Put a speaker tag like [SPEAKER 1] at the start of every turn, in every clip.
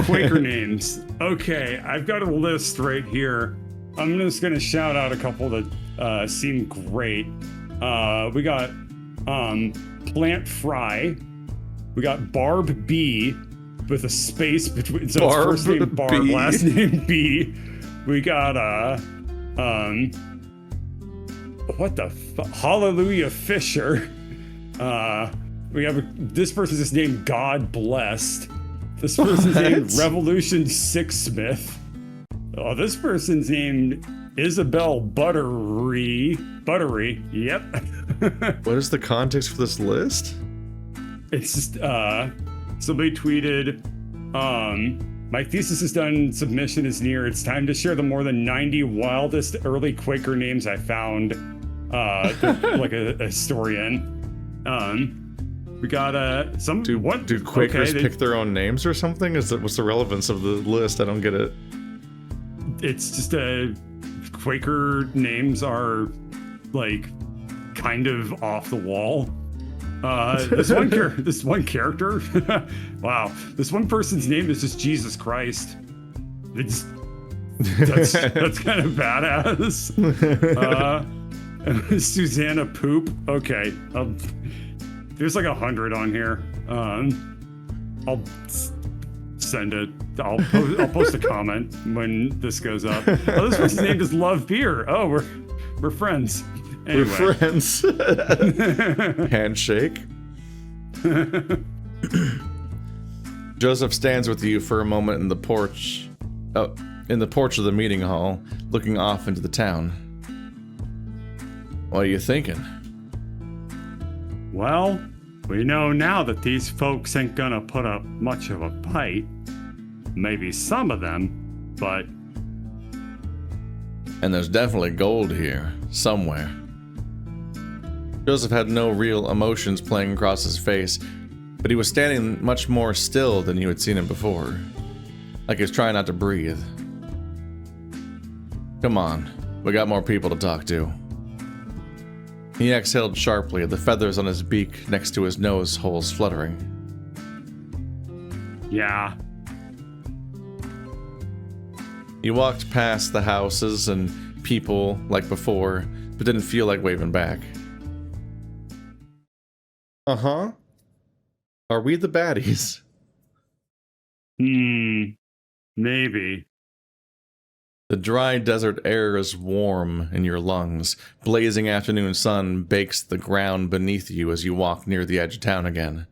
[SPEAKER 1] Quaker names. Okay, I've got a list right here. I'm just gonna shout out a couple that seem great. We got Plant Fry. We got Barb B with a space between. So it's first name Barb,
[SPEAKER 2] B.
[SPEAKER 1] last name B. We got what the Hallelujah Fisher. We have this person's just named God Blessed. This person's named Revolution Six Smith. Oh, this person's named Isabel Buttery. Yep.
[SPEAKER 2] What is the context for this list?
[SPEAKER 1] It's just somebody tweeted, my thesis is done, submission is near. It's time to share the more than 90 wildest early Quaker names I found. Like a historian. We got some.
[SPEAKER 2] Do Quakers pick their own names or something? What's the relevance of the list? I don't get it.
[SPEAKER 1] It's just Quaker names are like kind of off the wall. This one character. Wow, this one person's name is just Jesus Christ. That's kind of badass. Susanna Poop. Okay, there's like 100 on here. I'll send it. I'll post a comment when this goes up. Oh, this person's name is Love Beer. Oh, we're friends. Anyway.
[SPEAKER 2] We're friends. Handshake. Joseph stands with you for a moment in the porch. In the porch of the meeting hall, looking off into the town. What are you thinking?
[SPEAKER 1] Well, we know now that these folks ain't gonna put up much of a fight. Maybe some of them, but...
[SPEAKER 2] And there's definitely gold here, somewhere. Joseph had no real emotions playing across his face, but he was standing much more still than you had seen him before. Like he was trying not to breathe. Come on, we got more people to talk to. He exhaled sharply, the feathers on his beak next to his nose holes fluttering.
[SPEAKER 1] Yeah.
[SPEAKER 2] He walked past the houses and people like before, but didn't feel like waving back. Uh-huh. Are we the baddies?
[SPEAKER 1] Maybe.
[SPEAKER 2] The dry desert air is warm in your lungs. Blazing afternoon sun bakes the ground beneath you as you walk near the edge of town again.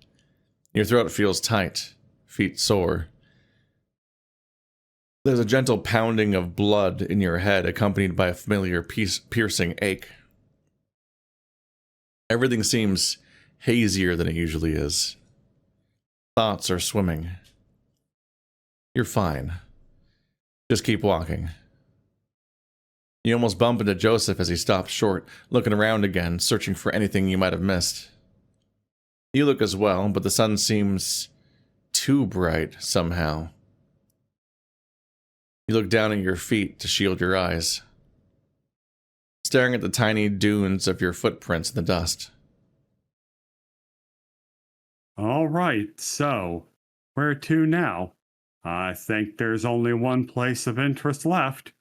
[SPEAKER 2] Your throat feels tight, feet sore. There's a gentle pounding of blood in your head, accompanied by a familiar piercing ache. Everything seems hazier than it usually is. Thoughts are swimming. You're fine. Just keep walking. You almost bump into Joseph as he stops short, looking around again, searching for anything you might have missed. You look as well, but the sun seems too bright somehow. You look down at your feet to shield your eyes, staring at the tiny dunes of your footprints in the dust.
[SPEAKER 1] All right, so where to now? I think there's only one place of interest left.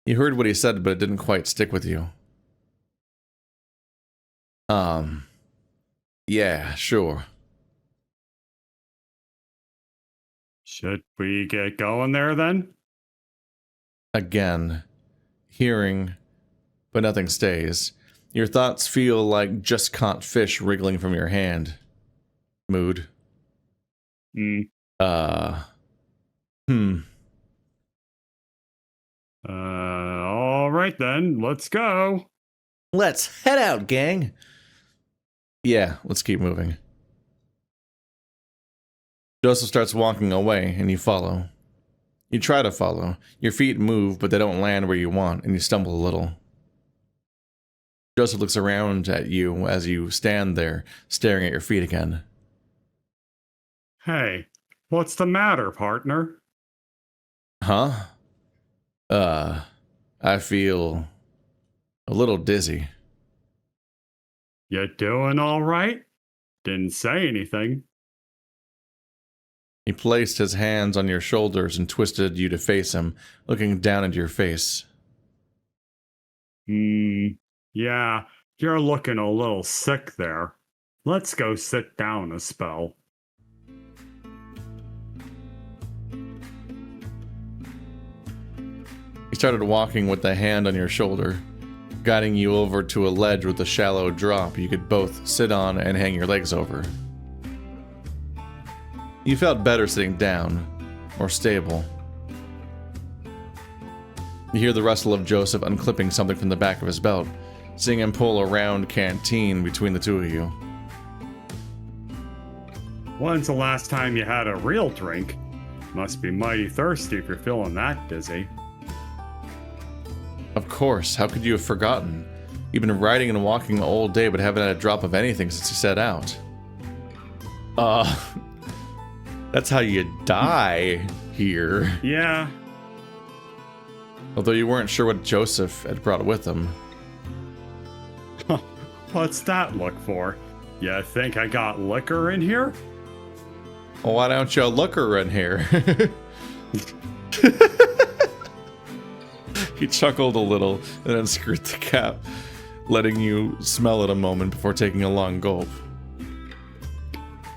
[SPEAKER 2] You heard what he said, but it didn't quite stick with you. Yeah, sure.
[SPEAKER 1] Should we get going there then?
[SPEAKER 2] Again, hearing, but nothing stays. Your thoughts feel like just caught fish wriggling from your hand. Mood.
[SPEAKER 1] All right then, let's go.
[SPEAKER 2] Let's head out, gang. Yeah, let's keep moving. Joseph starts walking away, and you follow. You try to follow. Your feet move, but they don't land where you want, and you stumble a little. Joseph looks around at you as you stand there, staring at your feet again.
[SPEAKER 1] Hey, what's the matter, partner?
[SPEAKER 2] Huh? I feel a little dizzy.
[SPEAKER 1] You doing all right? Didn't say anything.
[SPEAKER 2] He placed his hands on your shoulders and twisted you to face him, looking down into your face.
[SPEAKER 1] Yeah, you're looking a little sick there. Let's go sit down a spell.
[SPEAKER 2] He started walking with the hand on your shoulder, guiding you over to a ledge with a shallow drop you could both sit on and hang your legs over. You felt better sitting down, more stable. You hear the rustle of Joseph unclipping something from the back of his belt, seeing him pull a round canteen between the two of you.
[SPEAKER 1] When's the last time you had a real drink? Must be mighty thirsty if you're feeling that dizzy.
[SPEAKER 2] Of course, how could you have forgotten? You've been riding and walking all day but haven't had a drop of anything since you set out. That's how you die here.
[SPEAKER 1] Yeah.
[SPEAKER 2] Although you weren't sure what Joseph had brought with him.
[SPEAKER 1] What's that look for? You think I got liquor in here?
[SPEAKER 2] Well, why don't you look her in here? He chuckled a little and unscrewed the cap, letting you smell it a moment before taking a long gulp.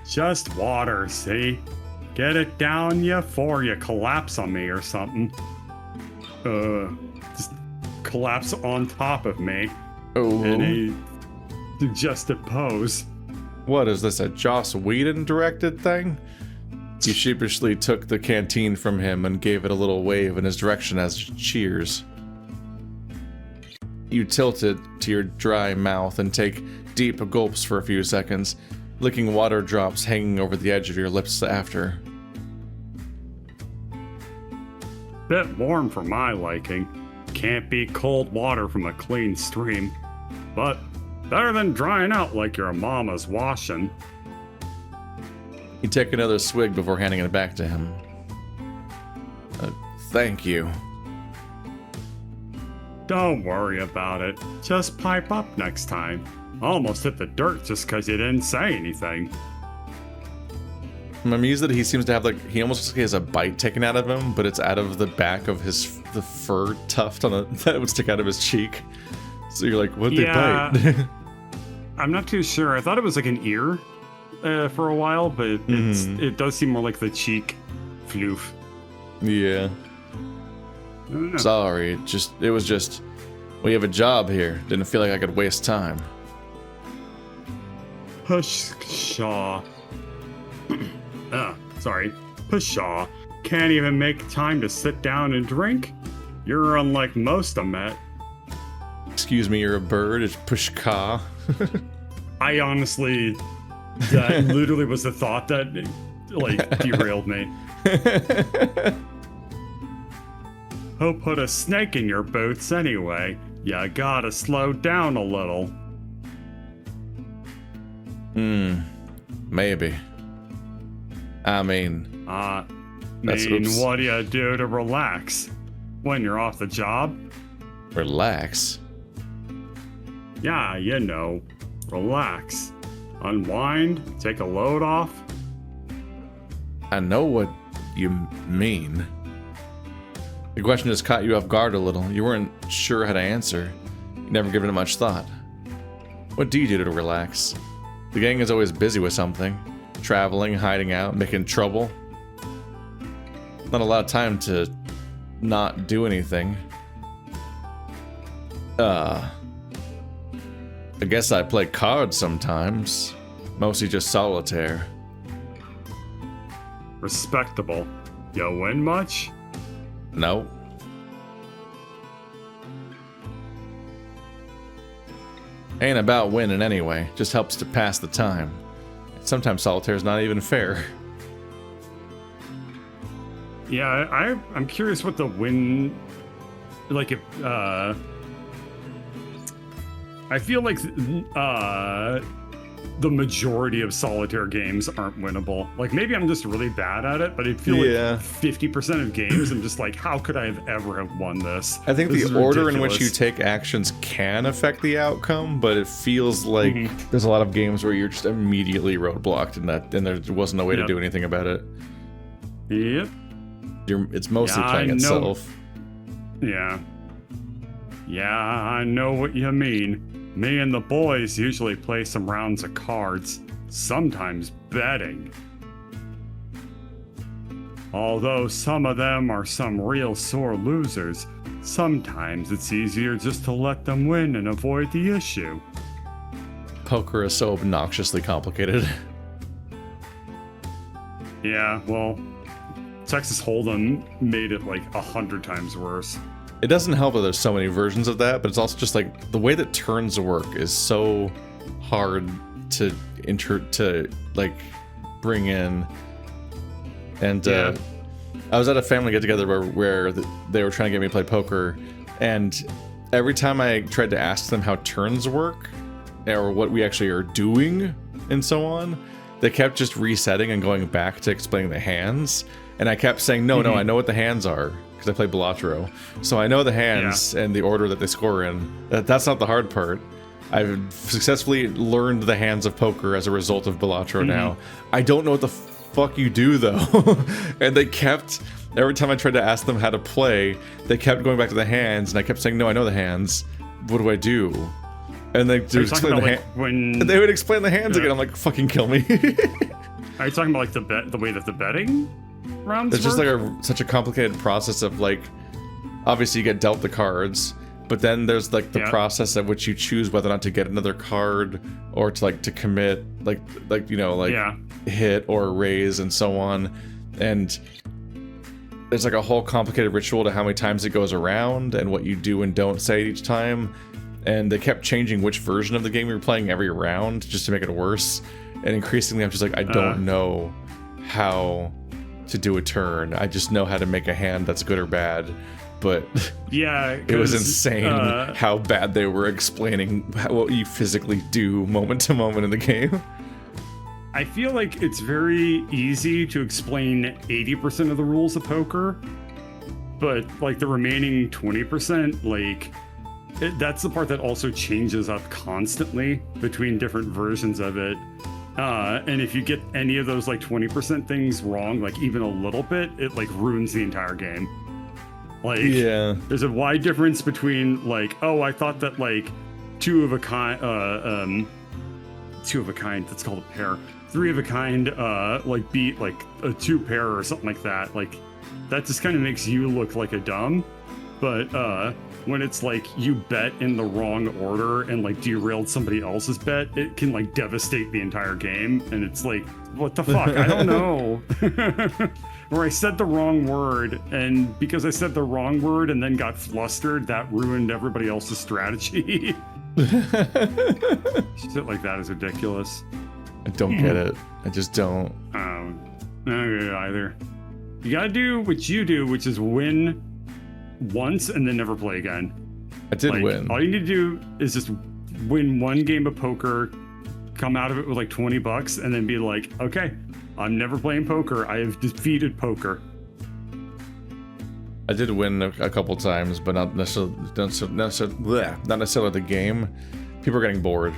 [SPEAKER 1] Just water, see? Get it down you before you collapse on me or something. Just collapse on top of me in a suggestive pose.
[SPEAKER 2] What is this, a Joss Whedon directed thing? He sheepishly took the canteen from him and gave it a little wave in his direction as cheers. You tilt it to your dry mouth and take deep gulps for a few seconds, licking water drops hanging over the edge of your lips after.
[SPEAKER 1] Bit warm for my liking. Can't beat cold water from a clean stream. But better than drying out like your mama's washing.
[SPEAKER 2] You take another swig before handing it back to him. Thank you.
[SPEAKER 1] Don't worry about it. Just pipe up next time. Almost hit the dirt just because you didn't say anything.
[SPEAKER 2] I'm amused that he seems to have he almost has a bite taken out of him, but it's out of the back of the fur tuft that would stick out of his cheek. So you're like, what'd they bite?
[SPEAKER 1] I'm not too sure. I thought it was like an ear for a while, but it does seem more like the cheek floof.
[SPEAKER 2] Yeah. Sorry, it was just, we have a job here. Didn't feel like I could waste time.
[SPEAKER 1] Pshaw. Sorry. Pshaw. Can't even make time to sit down and drink? You're unlike most I met.
[SPEAKER 2] Excuse me, you're a bird. It's pushka.
[SPEAKER 1] I honestly, that literally was the thought that derailed me. Who put a snake in your boots anyway? You gotta slow down a little.
[SPEAKER 2] Maybe. I mean...
[SPEAKER 1] what do you do to relax? When you're off the job?
[SPEAKER 2] Relax?
[SPEAKER 1] Yeah, you know. Relax. Unwind, take a load off.
[SPEAKER 2] I know what you mean. The question just caught you off guard a little. You weren't sure how to answer. You'd never given it much thought. What do you do to relax? The gang is always busy with something. Traveling, hiding out, making trouble. Not a lot of time to not do anything. I guess I play cards sometimes. Mostly just solitaire.
[SPEAKER 1] Respectable. You win much?
[SPEAKER 2] No. Ain't about winning anyway. Just helps to pass the time. Sometimes solitaire's not even fair.
[SPEAKER 1] Yeah, I'm curious what the win... Like, if, I feel like, the majority of solitaire games aren't winnable. Like, maybe I'm just really bad at it, but I feel like 50% of games, I'm just like, how could I have ever have won this?
[SPEAKER 2] I think
[SPEAKER 1] This
[SPEAKER 2] the
[SPEAKER 1] is
[SPEAKER 2] order in which
[SPEAKER 1] ridiculous.
[SPEAKER 2] you take actions can affect the outcome, but it feels like there's a lot of games where you're just immediately roadblocked and there wasn't a way to do anything about it.
[SPEAKER 1] Yep.
[SPEAKER 2] It's mostly
[SPEAKER 1] Yeah,
[SPEAKER 2] playing
[SPEAKER 1] I know.
[SPEAKER 2] itself.
[SPEAKER 1] Yeah. Yeah, I know what you mean. Me and the boys usually play some rounds of cards, sometimes betting. Although some of them are some real sore losers, sometimes it's easier just to let them win and avoid the issue.
[SPEAKER 2] Poker is so obnoxiously complicated.
[SPEAKER 1] Yeah, well, Texas Hold'em made it like 100 times worse.
[SPEAKER 2] It doesn't help that there's so many versions of that, but it's also just like the way that turns work is so hard to like bring in. And
[SPEAKER 1] Yeah.
[SPEAKER 2] I was at a family get together where they were trying to get me to play poker, and every time I tried to ask them how turns work or what we actually are doing and so on, they kept just resetting and going back to explaining the hands. And I kept saying, no, I know what the hands are, because I play Ballard. So I know the hands and the order that they score in. That's not the hard part. I've successfully learned the hands of poker as a result of Ballard now. I don't know what the fuck you do, though. And they kept, every time I tried to ask them how to play, they kept going back to the hands, and I kept saying, no, I know the hands. What do I do? And they would explain they would explain the hands again. I'm like, fucking kill me.
[SPEAKER 1] Are you talking about like the way that the betting rounds
[SPEAKER 2] It's just
[SPEAKER 1] work?
[SPEAKER 2] like such a complicated process of like, obviously you get dealt the cards, but then there's like the process at which you choose whether or not to get another card or to like to commit like hit or raise and so on. And there's like a whole complicated ritual to how many times it goes around and what you do and don't say each time. And they kept changing which version of the game we were playing every round just to make it worse. And increasingly I'm just like, I don't know how to do a turn. I just know how to make a hand that's good or bad. But
[SPEAKER 1] yeah,
[SPEAKER 2] it was insane how bad they were explaining what you physically do moment to moment in the game.
[SPEAKER 1] I feel like it's very easy to explain 80% of the rules of poker, but like the remaining 20%, like that's the part that also changes up constantly between different versions of it. And if you get any of those like 20% things wrong, like even a little bit, it like ruins the entire game. Like, there's a wide difference between like, oh, I thought that like two of a kind, that's called a pair. Three of a kind, like beat like a two pair or something like that. Like that just kind of makes you look like a dumb. But when it's like you bet in the wrong order and like derailed somebody else's bet, it can like devastate the entire game. And it's like, what the fuck? I don't know. Or I said the wrong word, and because I said the wrong word and then got flustered, that ruined everybody else's strategy. Shit like that is ridiculous.
[SPEAKER 2] I don't get it. I just don't.
[SPEAKER 1] I don't get it either. You gotta do what you do, which is win once and then never play again.
[SPEAKER 2] I did win.
[SPEAKER 1] All you need to do is just win one game of poker, come out of it with like $20, and then be like, okay, I'm never playing poker. I have defeated poker.
[SPEAKER 2] I did win a couple times, but not necessarily the game. People are getting bored.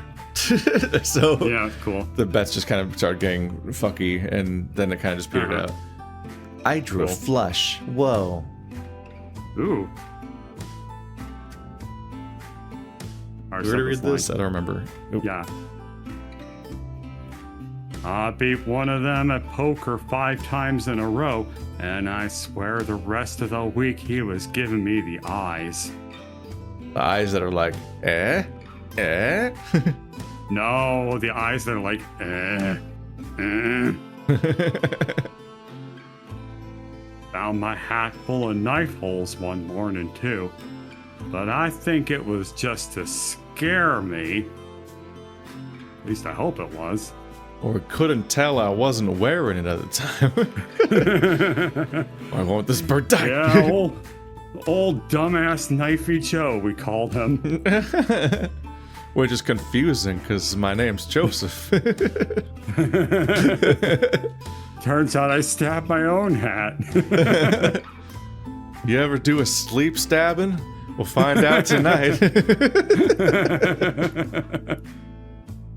[SPEAKER 2] So
[SPEAKER 1] yeah, cool.
[SPEAKER 2] The bets just kind of started getting fucky, and then it kind of just petered out. I drew a flush. Whoa.
[SPEAKER 1] Ooh.
[SPEAKER 2] You ready to read this? I don't remember.
[SPEAKER 1] Oop. Yeah. I beat one of them at poker 5 times in a row, and I swear the rest of the week he was giving me the eyes.
[SPEAKER 2] The eyes that are like, eh? Eh?
[SPEAKER 1] No, the eyes that are like, eh. Found my hat full of knife holes one morning, too. But I think it was just to scare me. At least I hope it was.
[SPEAKER 2] Or couldn't tell I wasn't wearing it at the time. I want this bird die.
[SPEAKER 1] Yeah, old dumbass Knifey Joe, we called him.
[SPEAKER 2] Which is confusing because my name's Joseph.
[SPEAKER 1] Turns out I stabbed my own hat.
[SPEAKER 2] You ever do a sleep stabbing? We'll find out tonight.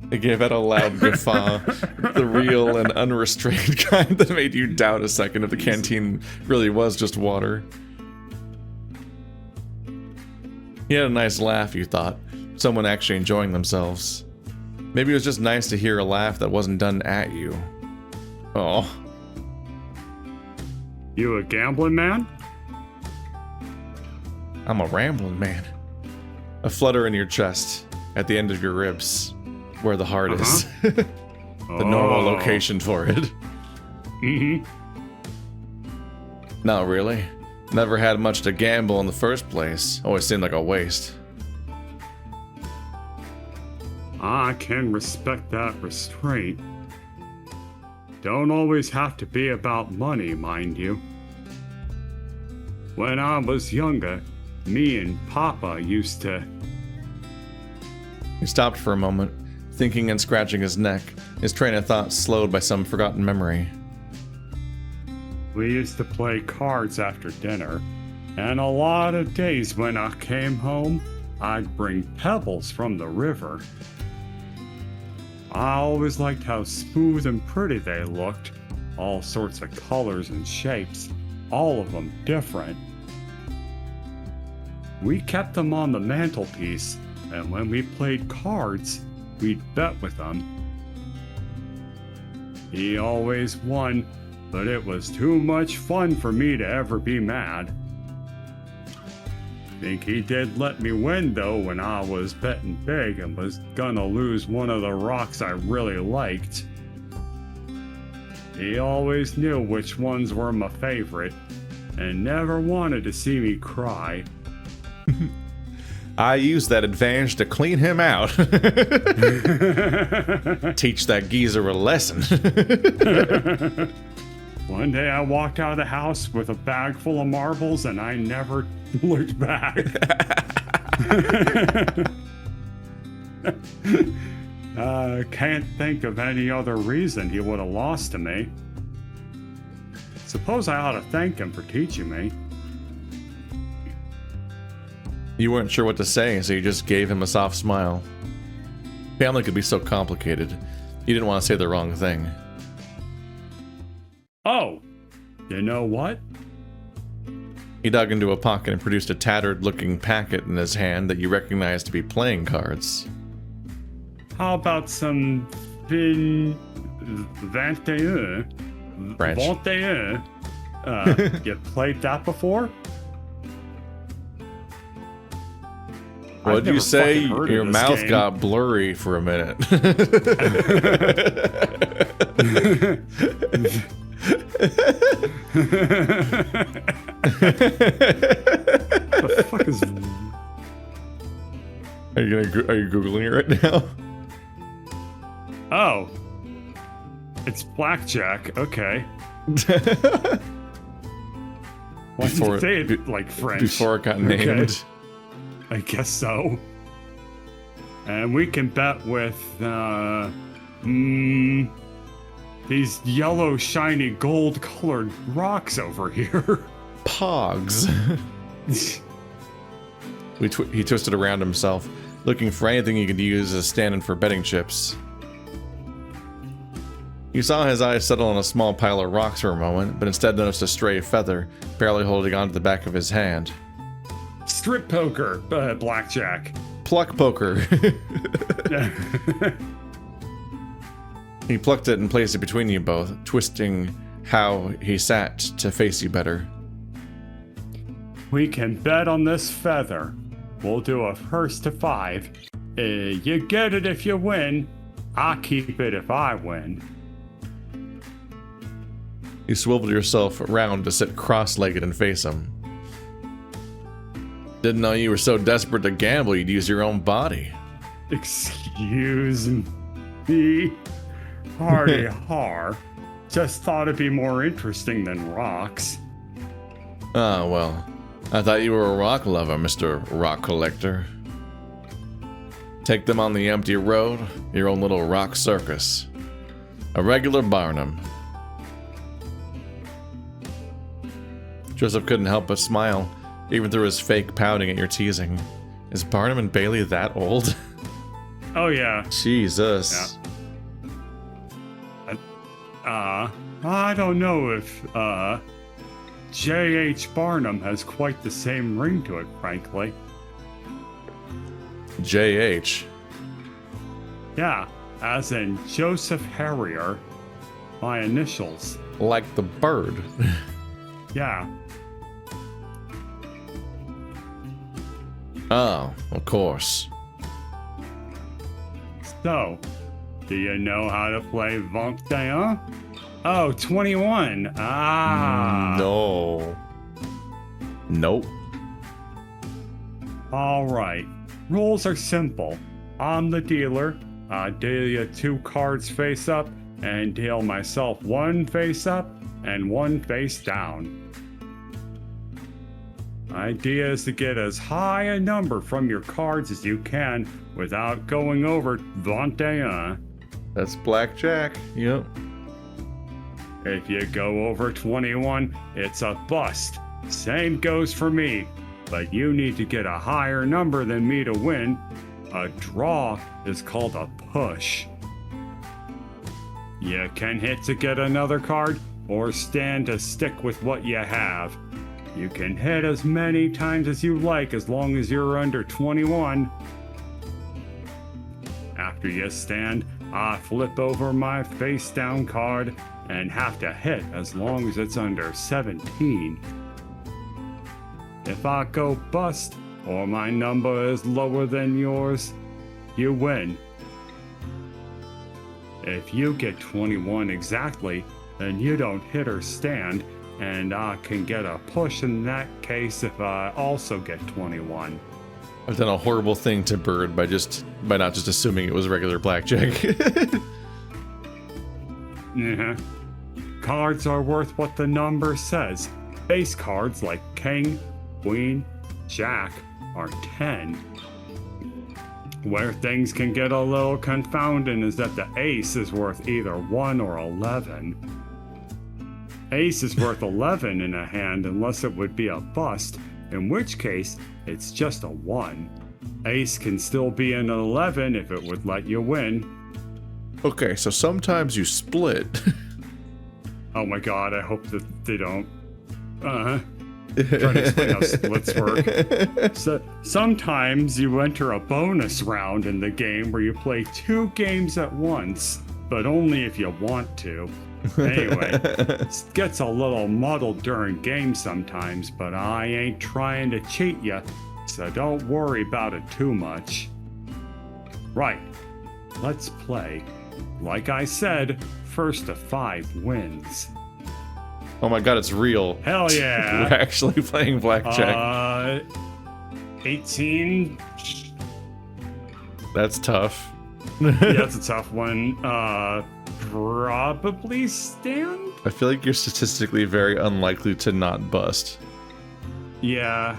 [SPEAKER 2] He gave out a loud guffaw, the real and unrestrained kind that made you doubt a second if the canteen really was just water. He had a nice laugh, you thought. Someone actually enjoying themselves. Maybe it was just nice to hear a laugh that wasn't done at you. Oh.
[SPEAKER 1] You a gambling man?
[SPEAKER 2] I'm a rambling man. A flutter in your chest, at the end of your ribs, where the heart is. The normal location for it.
[SPEAKER 1] Mm-hmm.
[SPEAKER 2] Not really. Never had much to gamble in the first place. Always seemed like a waste.
[SPEAKER 1] I can respect that restraint. Don't always have to be about money, mind you. When I was younger, me and Papa used to...
[SPEAKER 2] He stopped for a moment, thinking and scratching his neck, his train of thought slowed by some forgotten memory.
[SPEAKER 1] We used to play cards after dinner, and a lot of days when I came home, I'd bring pebbles from the river. I always liked how smooth and pretty they looked, all sorts of colors and shapes, all of them different. We kept them on the mantelpiece, and when we played cards, we'd bet with them. He always won, but it was too much fun for me to ever be mad. Think he did let me win though when I was betting big and was gonna lose one of the rocks I really liked. He always knew which ones were my favorite and never wanted to see me cry.
[SPEAKER 2] I used that advantage to clean him out. Teach that geezer a lesson.
[SPEAKER 1] One day I walked out of the house with a bag full of marbles and I never looked back. Can't think of any other reason he would have lost to me. Suppose I ought to thank him for teaching me.
[SPEAKER 2] You weren't sure what to say, so you just gave him a soft smile. Family could be so complicated. You didn't want to say the wrong thing.
[SPEAKER 1] Oh, you know what?
[SPEAKER 2] He dug into a pocket and produced a tattered-looking packet in his hand that you recognized to be playing cards.
[SPEAKER 1] How about some 21?
[SPEAKER 2] French.
[SPEAKER 1] 21? You played that before?
[SPEAKER 2] What did you say? Your mouth got blurry for a minute.
[SPEAKER 1] The fuck is...
[SPEAKER 2] Are you Googling it right now?
[SPEAKER 1] Oh. It's blackjack. Okay. Why did you say it like French?
[SPEAKER 2] Before it got named.
[SPEAKER 1] Okay. I guess so. And we can bet with, these yellow, shiny, gold-colored rocks over here.
[SPEAKER 2] Pogs. He twisted around himself, looking for anything he could use as a stand-in for betting chips. You saw his eyes settle on a small pile of rocks for a moment, but instead noticed a stray feather, barely holding onto the back of his hand.
[SPEAKER 1] Strip poker, blackjack.
[SPEAKER 2] Pluck poker. He plucked it and placed it between you both, twisting how he sat to face you better.
[SPEAKER 1] We can bet on this feather. We'll do a first to 5. You get it if you win. I keep it if I win.
[SPEAKER 2] You swiveled yourself around to sit cross-legged and face him. Didn't know you were so desperate to gamble you'd use your own body.
[SPEAKER 1] Excuse me. Hardy har. Just thought it'd be more interesting than rocks.
[SPEAKER 2] Ah, well. I thought you were a rock lover, Mr. Rock Collector. Take them on the empty road, your own little rock circus. A regular Barnum. Joseph couldn't help but smile, even through his fake pouting at your teasing. Is Barnum and Bailey that old?
[SPEAKER 1] Oh, yeah.
[SPEAKER 2] Jesus.
[SPEAKER 1] I don't know if, J.H. Barnum has quite the same ring to it, frankly.
[SPEAKER 2] JH.
[SPEAKER 1] Yeah, as in Joseph Harrier. My initials.
[SPEAKER 2] Like the bird.
[SPEAKER 1] Yeah.
[SPEAKER 2] Oh, of course.
[SPEAKER 1] So, do you know how to play 21? Oh, 21. Ah.
[SPEAKER 2] No. Nope.
[SPEAKER 1] All right. Rules are simple. I'm the dealer. I deal you 2 cards face up and deal myself 1 face up and 1 face down. Idea is to get as high a number from your cards as you can without going over 21.
[SPEAKER 2] That's blackjack. Yep.
[SPEAKER 1] If you go over 21, it's a bust. Same goes for me, but you need to get a higher number than me to win. A draw is called a push. You can hit to get another card or stand to stick with what you have. You can hit as many times as you like as long as you're under 21. After you stand, I flip over my face down card and have to hit as long as it's under 17. If I go bust or my number is lower than yours, you win. If you get 21 exactly, then you don't hit or stand, and I can get a push in that case if I also get 21.
[SPEAKER 2] I've done a horrible thing to Bird by not just assuming it was regular blackjack.
[SPEAKER 1] Yeah. Cards are worth what the number says. Base cards like King, Queen, Jack are 10. Where things can get a little confounding is that the ace is worth either 1 or 11. Ace is worth 11 in a hand unless it would be a bust, in which case it's just a 1. Ace can still be an 11 if it would let you win.
[SPEAKER 2] Okay, so sometimes you split.
[SPEAKER 1] Oh my god, I hope that they don't. Trying to explain how splits work. So, sometimes you enter a bonus round in the game where you play 2 games at once, but only if you want to. Anyway, it gets a little muddled during games sometimes, but I ain't trying to cheat ya, so don't worry about it too much. Right, let's play. Like I said, first to 5 wins.
[SPEAKER 2] Oh my god, it's real.
[SPEAKER 1] Hell yeah.
[SPEAKER 2] We're actually playing blackjack.
[SPEAKER 1] 18.
[SPEAKER 2] That's tough.
[SPEAKER 1] Yeah, that's a tough one. Probably stand?
[SPEAKER 2] I feel like you're statistically very unlikely to not bust.
[SPEAKER 1] Yeah.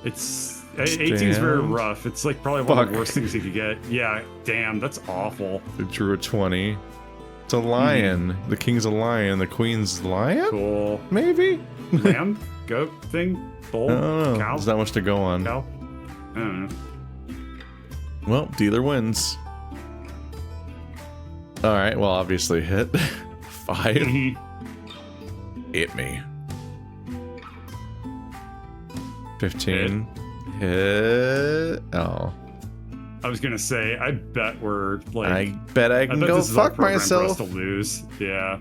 [SPEAKER 1] It's 18 is very rough. It's like probably one of the worst things you could get. Yeah, damn, that's awful.
[SPEAKER 2] They drew a 20. It's a lion. The king's a lion. The queen's a lion?
[SPEAKER 1] Cool.
[SPEAKER 2] Maybe?
[SPEAKER 1] Lamb? Goat thing? Bull?
[SPEAKER 2] I don't know.
[SPEAKER 1] Cow?
[SPEAKER 2] There's not much to go on.
[SPEAKER 1] Cow? I don't know.
[SPEAKER 2] Well, dealer wins. Alright, well, obviously hit. 5. Hit me. 15. Hit. Oh.
[SPEAKER 1] I was gonna say, I bet we're like.
[SPEAKER 2] I bet I can
[SPEAKER 1] bet
[SPEAKER 2] go
[SPEAKER 1] this is all
[SPEAKER 2] fuck
[SPEAKER 1] programmed for us
[SPEAKER 2] myself.
[SPEAKER 1] to lose. Yeah.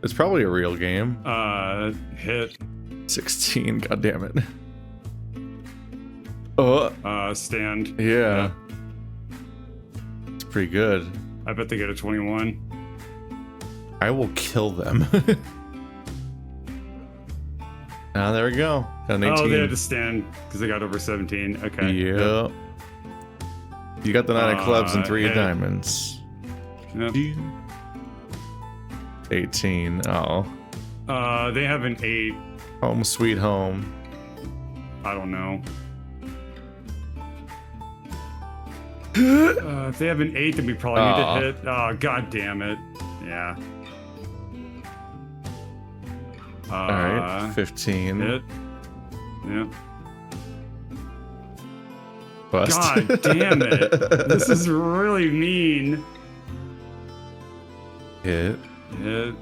[SPEAKER 2] It's probably a real game.
[SPEAKER 1] Hit.
[SPEAKER 2] 16. God damn it. Oh.
[SPEAKER 1] Stand.
[SPEAKER 2] Yeah. It's pretty good.
[SPEAKER 1] I bet they get a 21.
[SPEAKER 2] I will kill them. Ah, there we go. Got an 18.
[SPEAKER 1] Oh, they had to stand because they got over 17. Okay.
[SPEAKER 2] Yep. You got the 9 of clubs and 3 of
[SPEAKER 1] hit.
[SPEAKER 2] diamonds.
[SPEAKER 1] Yep.
[SPEAKER 2] 18. Oh.
[SPEAKER 1] They have an 8.
[SPEAKER 2] Home sweet home.
[SPEAKER 1] I don't know. If they have an 8, then we probably need to hit. Oh, god damn it. Yeah.
[SPEAKER 2] Alright, 15.
[SPEAKER 1] Hit. Yeah.
[SPEAKER 2] Bust.
[SPEAKER 1] God damn it. This is really mean.
[SPEAKER 2] Hit.
[SPEAKER 1] Hit.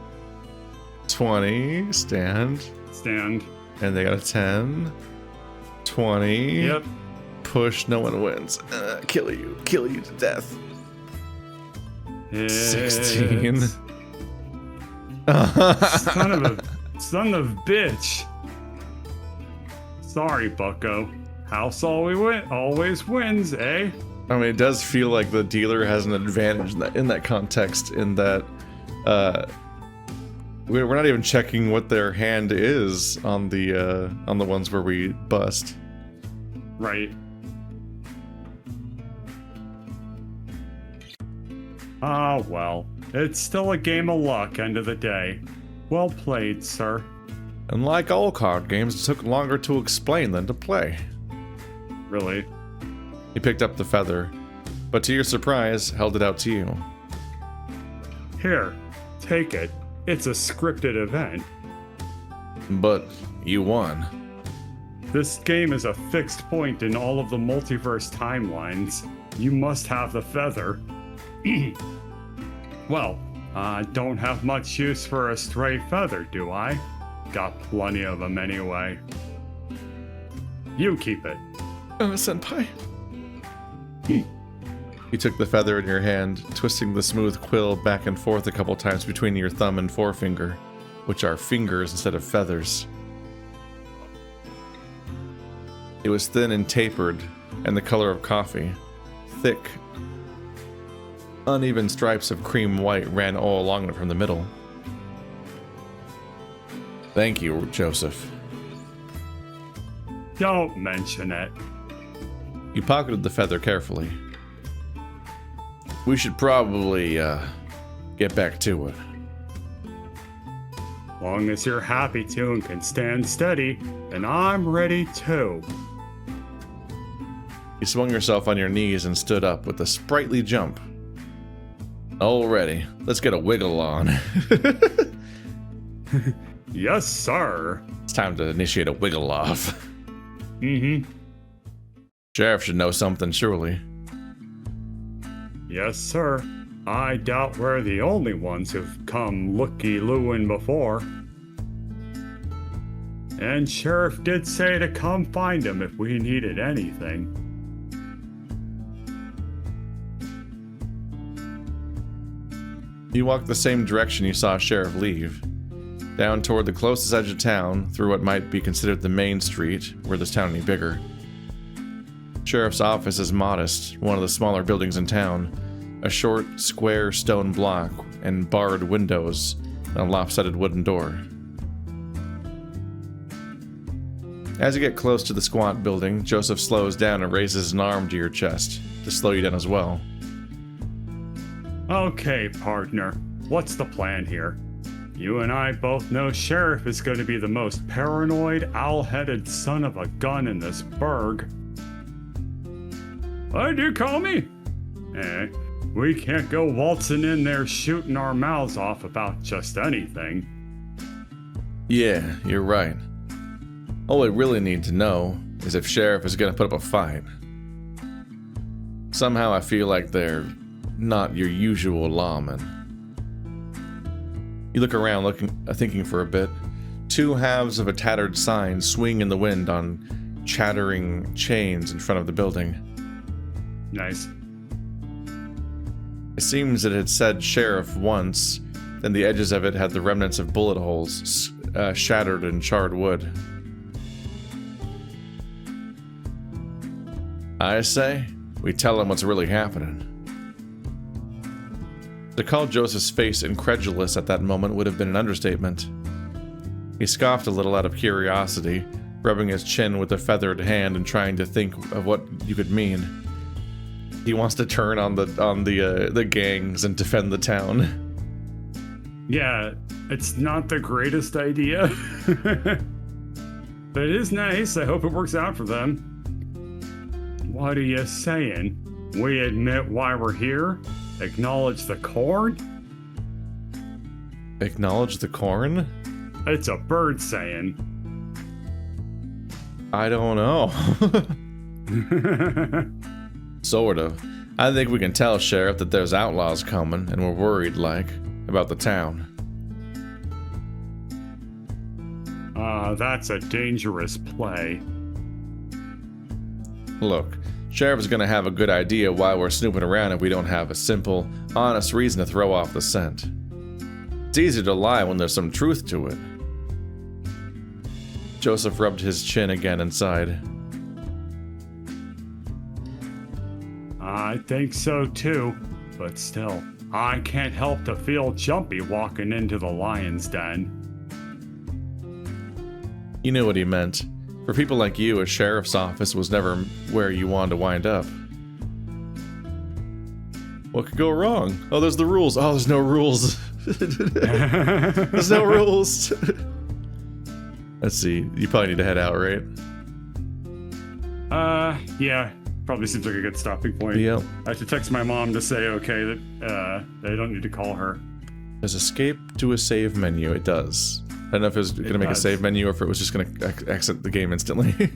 [SPEAKER 2] 20. Stand.
[SPEAKER 1] Stand.
[SPEAKER 2] And they got a 10. 20.
[SPEAKER 1] Yep.
[SPEAKER 2] Push. No one wins. Kill you to death.
[SPEAKER 1] Hit.
[SPEAKER 2] 16.
[SPEAKER 1] Son of a bitch. Sorry, bucko. House always wins, eh?
[SPEAKER 2] I mean, it does feel like the dealer has an advantage in that context, in that we're not even checking what their hand is on the ones where we bust.
[SPEAKER 1] Right. Ah, well. It's still a game of luck, end of the day. Well played, sir.
[SPEAKER 2] And like all card games, it took longer to explain than to play.
[SPEAKER 1] Really?
[SPEAKER 2] He picked up the feather, but to your surprise, held it out to you.
[SPEAKER 1] Here, take it. It's a scripted event.
[SPEAKER 2] But you won.
[SPEAKER 1] This game is a fixed point in all of the multiverse timelines. You must have the feather. Well, I don't have much use for a stray feather, do I? Got plenty of them anyway. You keep it.
[SPEAKER 2] Senpai. You took the feather in your hand, twisting the smooth quill back and forth a couple times between your thumb and forefinger, which are fingers instead of feathers. It was thin and tapered, and the color of coffee. Thick, uneven stripes of cream white ran all along it from the middle. Thank you, Joseph.
[SPEAKER 1] Don't mention it.
[SPEAKER 2] You pocketed the feather carefully. We should probably, get back to it.
[SPEAKER 1] Long as you're happy to and can stand steady, then I'm ready too.
[SPEAKER 2] You swung yourself on your knees and stood up with a sprightly jump. Already, let's get a wiggle on.
[SPEAKER 1] Yes, sir.
[SPEAKER 2] It's time to initiate a wiggle off.
[SPEAKER 1] Mm-hmm.
[SPEAKER 2] Sheriff should know something, surely.
[SPEAKER 1] Yes, sir. I doubt we're the only ones who've come looky-looing before. And Sheriff did say to come find him if we needed anything.
[SPEAKER 2] You walked the same direction you saw Sheriff leave. Down toward the closest edge of town, through what might be considered the main street, were this town any bigger. Sheriff's office is modest, one of the smaller buildings in town. A short, square stone block and barred windows and a lopsided wooden door. As you get close to the squat building, Joseph slows down and raises an arm to your chest to slow you down as well.
[SPEAKER 1] Okay, partner. What's the plan here? You and I both know Sheriff is going to be the most paranoid, owl-headed son of a gun in this burg. What do you call me? We can't go waltzing in there shooting our mouths off about just anything.
[SPEAKER 2] Yeah, you're right. All we really need to know is if Sheriff is gonna put up a fight. Somehow I feel like they're not your usual lawmen. You look around, thinking for a bit. Two halves of a tattered sign swing in the wind on chattering chains in front of the building.
[SPEAKER 1] Nice.
[SPEAKER 2] It seems it had said Sheriff once, then the edges of it had the remnants of bullet holes, shattered in charred wood. I say, we tell him what's really happening. To call Joseph's face incredulous at that moment would have been an understatement. He scoffed a little out of curiosity, rubbing his chin with a feathered hand and trying to think of what you could mean. He wants to turn on the gangs and defend the town.
[SPEAKER 1] Yeah, it's not the greatest idea. But it is nice. I hope it works out for them. What are you saying? We admit why we're here? Acknowledge the corn?
[SPEAKER 2] Acknowledge the corn?
[SPEAKER 1] It's a bird saying.
[SPEAKER 2] I don't know. Sort of. I think we can tell Sheriff that there's outlaws coming, and we're worried, like, about the town.
[SPEAKER 1] That's a dangerous play.
[SPEAKER 2] Look, Sheriff is gonna have a good idea why we're snooping around if we don't have a simple, honest reason to throw off the scent. It's easier to lie when there's some truth to it. Joseph rubbed his chin again and sighed.
[SPEAKER 1] I think so too, but still, I can't help to feel jumpy walking into the lion's den.
[SPEAKER 2] You knew what he meant. For people like you, a sheriff's office was never where you wanted to wind up. What could go wrong? Oh, there's the rules. Oh, there's no rules. There's no rules. Let's see. You probably need to head out, right?
[SPEAKER 1] Yeah. Probably seems like a good stopping point.
[SPEAKER 2] Yep.
[SPEAKER 1] I should text my mom to say, okay, that I don't need to call her.
[SPEAKER 2] There's escape to a save menu. It does. I don't know if it was going to make a save menu or if it was just going to exit the game instantly.